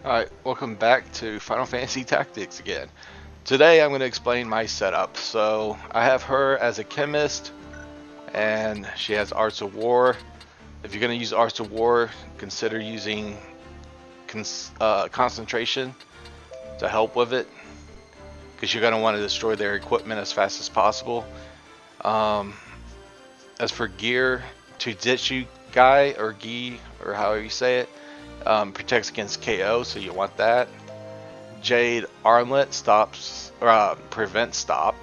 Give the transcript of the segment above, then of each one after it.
Alright, welcome back to Final Fantasy Tactics again. Today I'm going to explain my setup. So, I have her as a chemist, and she has Arts of War. If you're going to use Arts of War, consider using concentration to help with it, because you're going to want to destroy their equipment as fast as possible. Um, as for gear, Tujitsu Guy, or Gi, or however you say it, protects against KO, so you want that. Jade Armlet prevents stop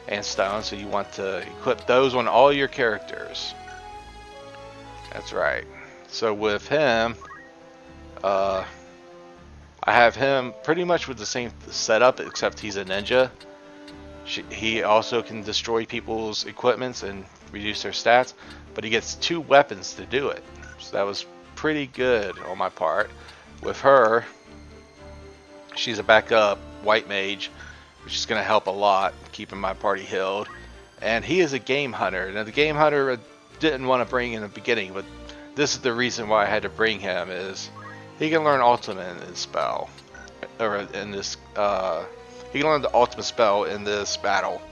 and stone, so you want to equip those on all your characters. That's right. So with him, I have him pretty much with the same setup, except he's a ninja. He also can destroy people's equipments and reduce their stats, but he gets 2 weapons to do it. So that was pretty good on my part. With her, she's a backup white mage, which is going to help a lot keeping my party healed. And he is a game hunter. Now the game hunter I didn't want to bring in the beginning, but this is the reason why I had to bring him, is he can learn Ultima in this spell, or in this he can learn the Ultima spell in this battle.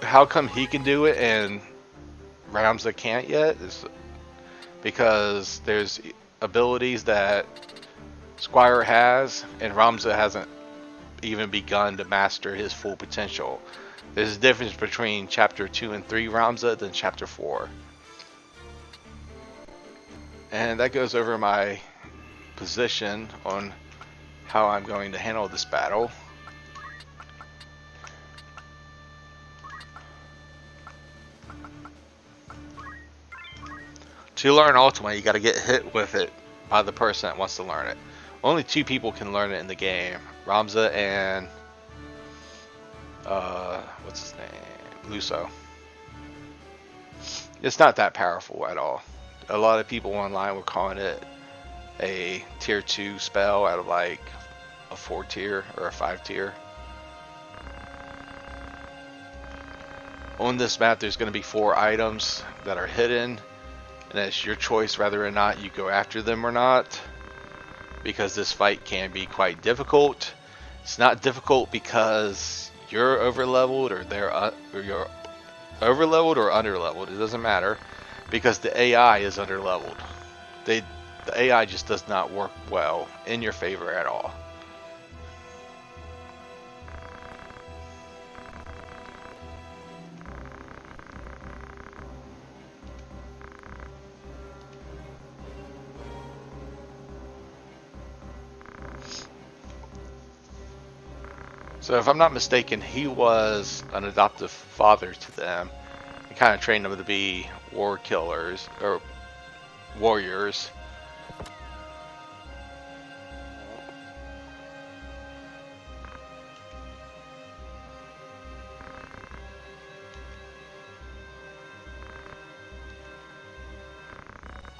How come he can do it and Ramza can't yet? Is because there's abilities that Squire has, and Ramza hasn't even begun to master his full potential. There's a difference between Chapter 2 and 3 Ramza than Chapter 4. And that goes over my position on how I'm going to handle this battle. To learn Ultima, you gotta get hit with it by the person that wants to learn it. Only 2 people can learn it in the game. Ramza and what's his name? Luso. It's not that powerful at all. A lot of people online were calling it a tier 2 spell out of like a 4 tier or a 5 tier. On this map there's going to be 4 items that are hidden, and it's your choice whether or not you go after them or not, because this fight can be quite difficult. It's not difficult because you're overleveled or you're overleveled or underleveled. It doesn't matter, because the AI is underleveled. The AI just does not work well in your favor at all. So if I'm not mistaken, he was an adoptive father to them. He kind of trained them to be war killers or warriors.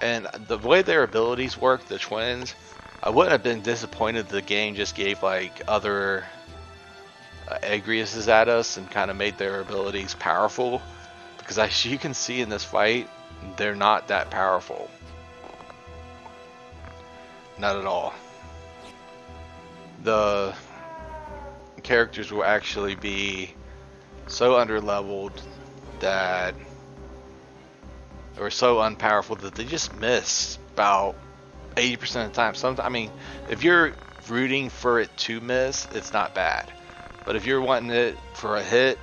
And the way their abilities work, the twins, I wouldn't have been disappointed if the game just gave like other Agriuses at us and kind of made their abilities powerful, because as you can see in this fight, they're not that powerful. Not at all. The characters will actually be so underleveled that, or so unpowerful, that they just miss about 80% of the time. I mean, if you're rooting for it to miss, it's not bad. But if you're wanting it for a hit,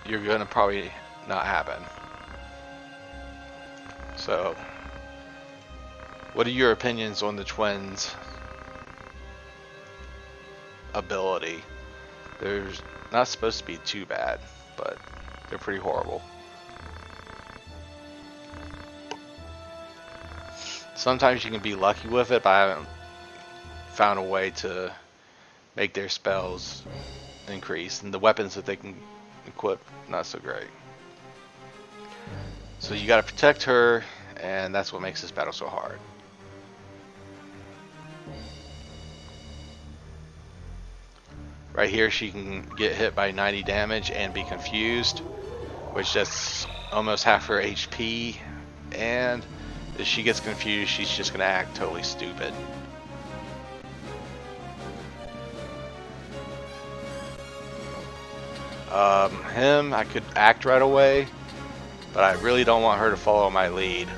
you're going to probably not happen. So, what are your opinions on the twins' ability? They're not supposed to be too bad, but they're pretty horrible. Sometimes you can be lucky with it, but I haven't found a way to make their spells increase, and the weapons that they can equip, not so great. So you gotta protect her, and that's what makes this battle so hard. Right here she can get hit by 90 damage and be confused, which that's almost half her HP, and if she gets confused, she's just gonna act totally stupid. Him, I could act right away, but I really don't want her to follow my lead.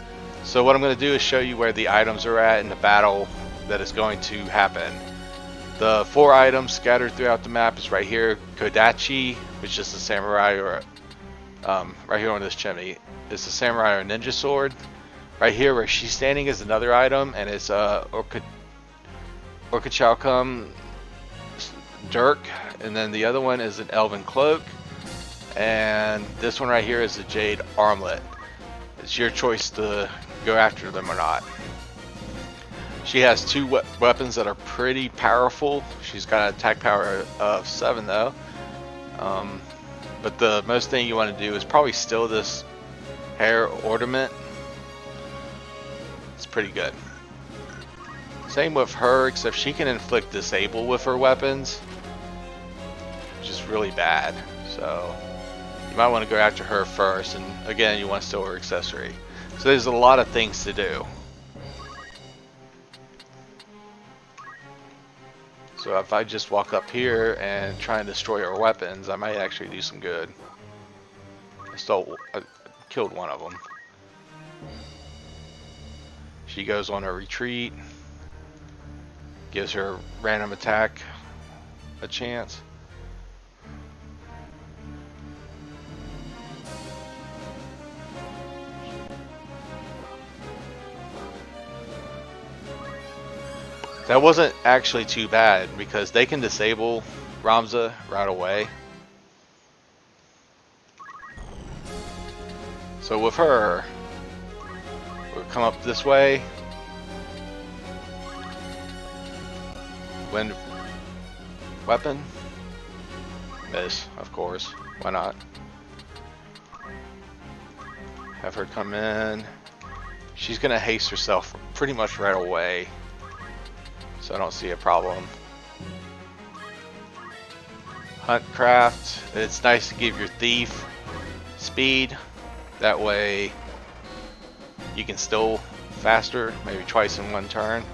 So what I'm going to do is show you where the items are at in the battle that is going to happen. The 4 items scattered throughout the map is right here. Kodachi, which is the samurai, or right here on this chimney, is the samurai or ninja sword. Right here where she's standing is another item, and it's Orichalcum dirk, and then the other one is an Elven Cloak, and this one right here is a Jade Armlet. It's your choice to go after them or not. She has 2 weapons that are pretty powerful. She's got an attack power of 7 though. But the most thing you want to do is probably steal this hair ornament. It's pretty good. Same with her, except she can inflict disable with her weapons, which is really bad. So you might want to go after her first, and again, you want to steal her accessory. So there's a lot of things to do. So if I just walk up here and try and destroy her weapons, I might actually do some good. I killed one of them. She goes on her retreat, gives her random attack a chance. That wasn't actually too bad because they can disable Ramza right away. So with her, we'll come up this way. Wind weapon. Miss, of course. Why not? Have her come in. She's gonna haste herself pretty much right away. So I don't see a problem. Hunt craft. It's nice to give your thief speed. That way you can steal faster, maybe twice in one turn.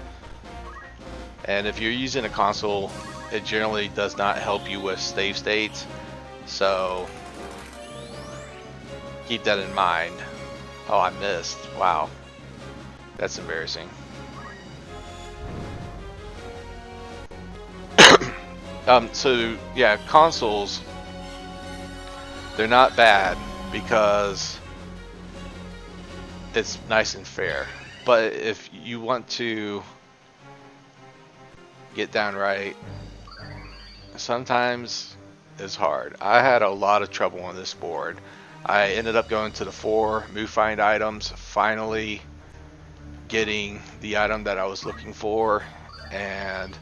And if you're using a console, it generally does not help you with save states. So keep that in mind. Oh, I missed. Wow. That's embarrassing. So yeah, consoles, they're not bad because it's nice and fair. But if you want to get down right, sometimes it's hard. I had a lot of trouble on this board. I ended up going to the 4 move find items, finally getting the item that I was looking for, and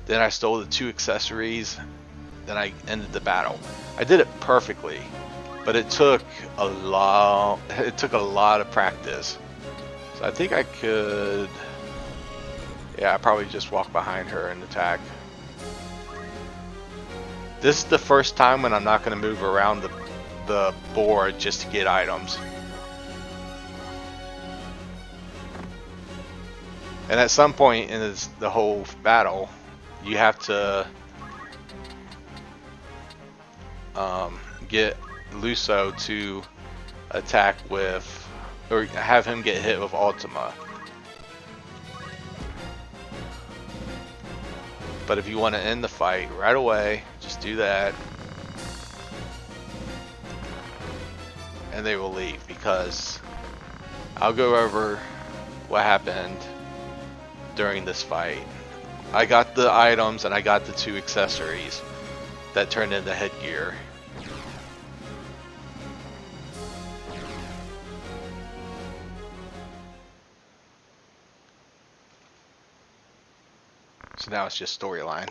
then I stole the 2 accessories. Then I ended the battle. I did it perfectly, but it took a lot of practice. So I think I could, yeah, I probably just walk behind her and attack. This is the first time when I'm not going to move around the board just to get items. And at some point in the whole battle, you have to get Luso to attack with, or have him get hit with Ultima. But if you want to end the fight right away, just do that. And they will leave, because I'll go over what happened during this fight. I got the items and I got the 2 accessories that turned into headgear. So now it's just storyline.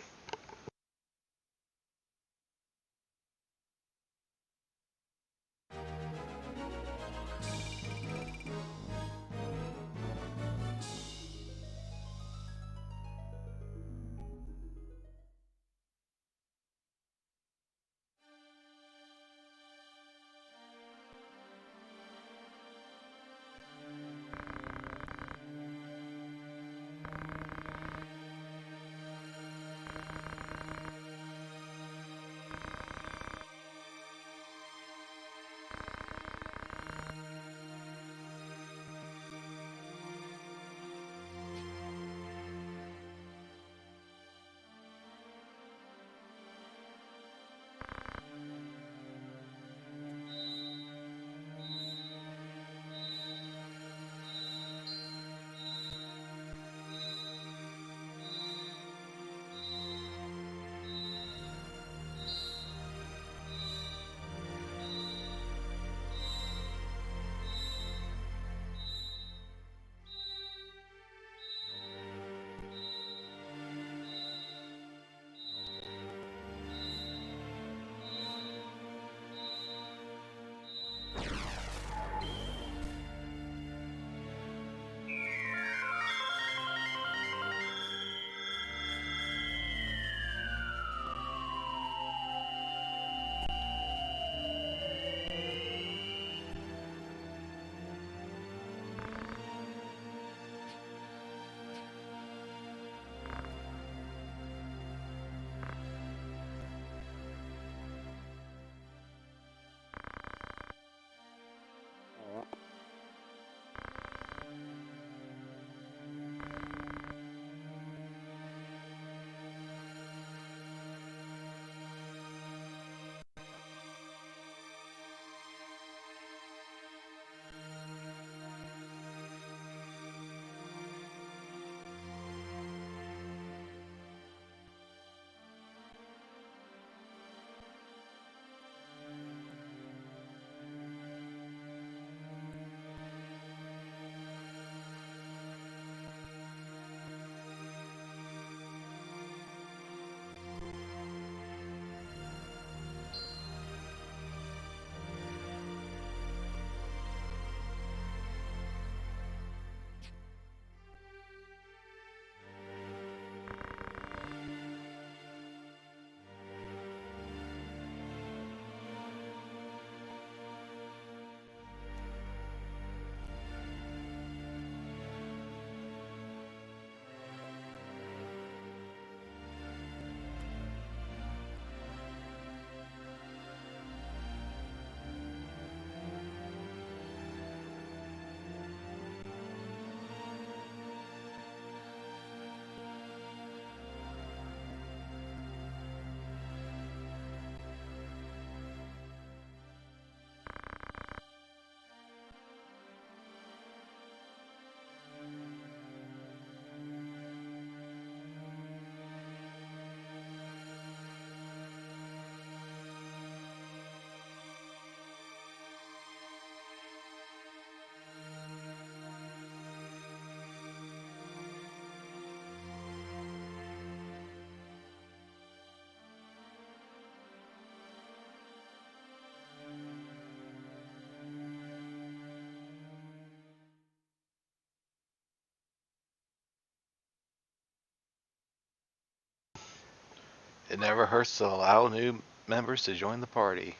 It never hurts to allow new members to join the party.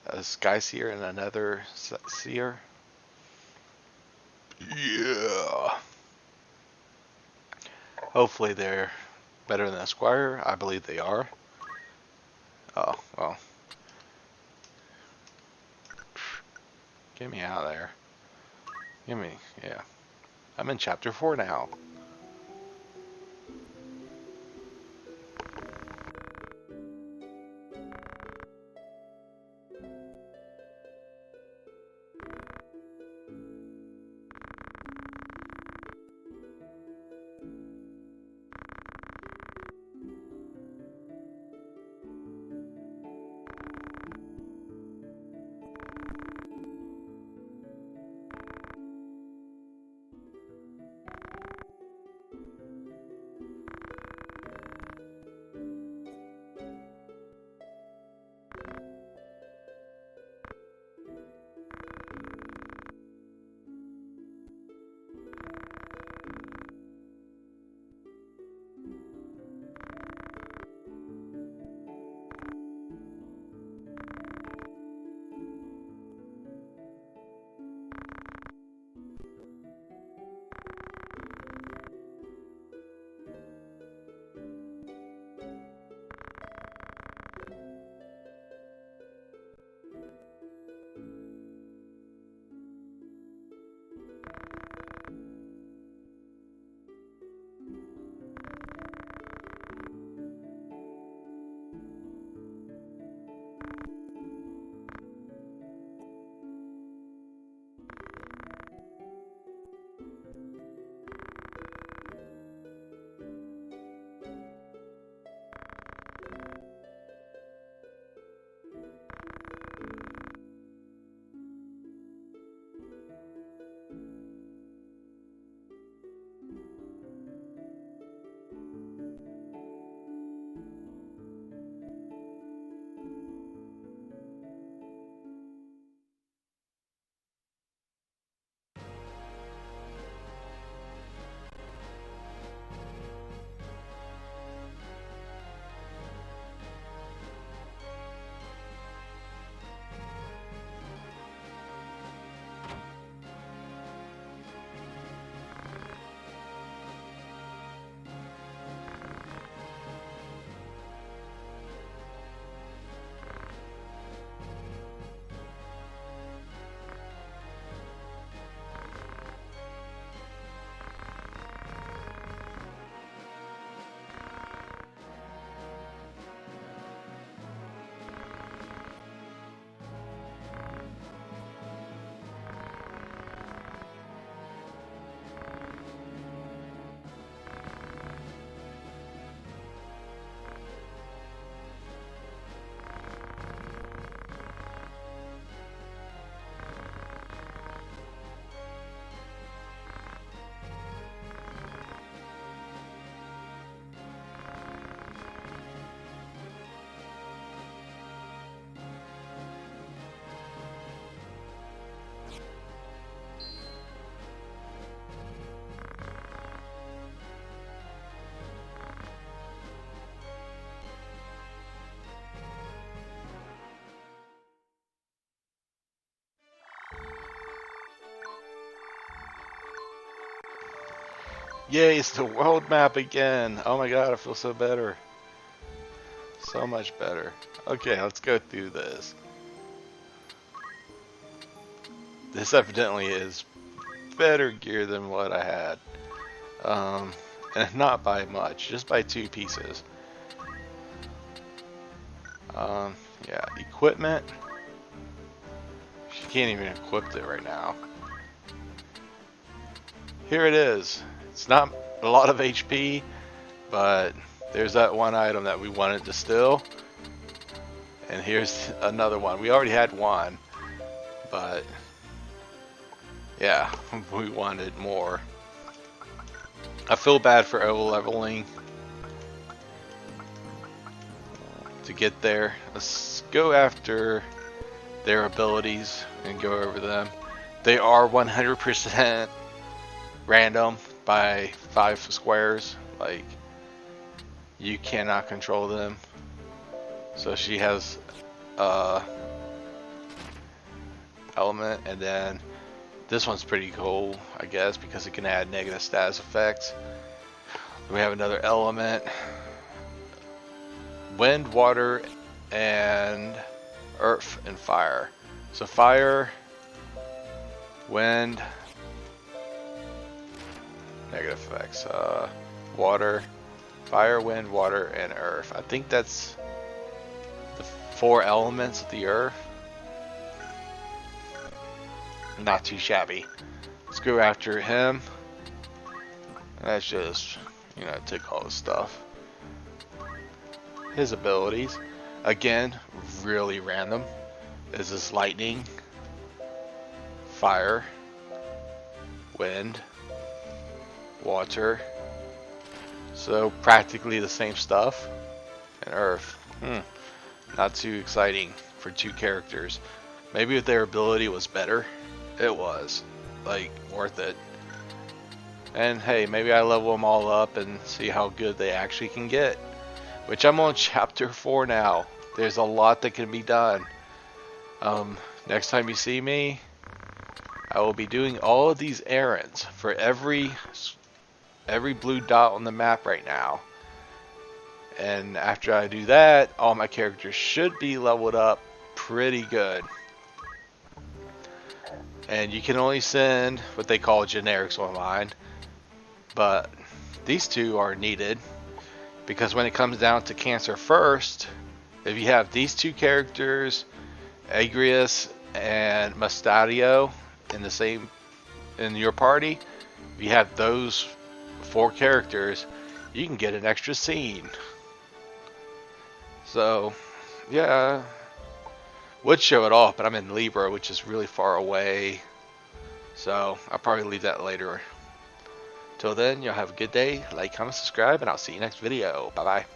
A Sky Seer and another Seer. Yeah. Hopefully they're better than a Squire. I believe they are. Oh, well. Get me out of there. Give me, yeah. I'm in chapter 4 now. Yay, it's the world map again. Oh my god, I feel so better. So much better. Okay, let's go through this. This evidently is better gear than what I had. And not by much, just by 2 pieces. Yeah, equipment. She can't even equip it right now. Here it is. It's not a lot of HP, but there's that one item that we wanted to steal. And here's another one. We already had one, but yeah, we wanted more. I feel bad for over-leveling to get there. Let's go after their abilities and go over them. They are 100% random by 5 squares. Like, you cannot control them. So she has element, and then this one's pretty cool, I guess, because it can add negative status effects. We have another element, wind, water, and earth and fire. So fire, wind, negative effects, water, fire, wind, water, and earth. I think that's the 4 elements of the earth. Not too shabby. Let's go after him. That's just, you know, take all his stuff. His abilities, again, really random. Is this lightning, fire, wind, water. So practically the same stuff. And earth. Not too exciting for 2 characters. Maybe if their ability was better. It was, like, worth it. And hey, maybe I level them all up and see how good they actually can get. Which I'm on chapter 4 now. There's a lot that can be done. Next time you see me, I will be doing all of these errands for every blue dot on the map right now. And after I do that, all my characters should be leveled up pretty good. And you can only send what they call generics online, but these 2 are needed, because when it comes down to Cancer First, if you have these 2 characters, Agrius and Mustadio, in your party, if you have those 4 characters, you can get an extra scene. So yeah, would show it off, but I'm in Libra, which is really far away, so I'll probably leave that later. Till then, y'all have a good day, like, comment, subscribe, and I'll see you next video. Bye bye.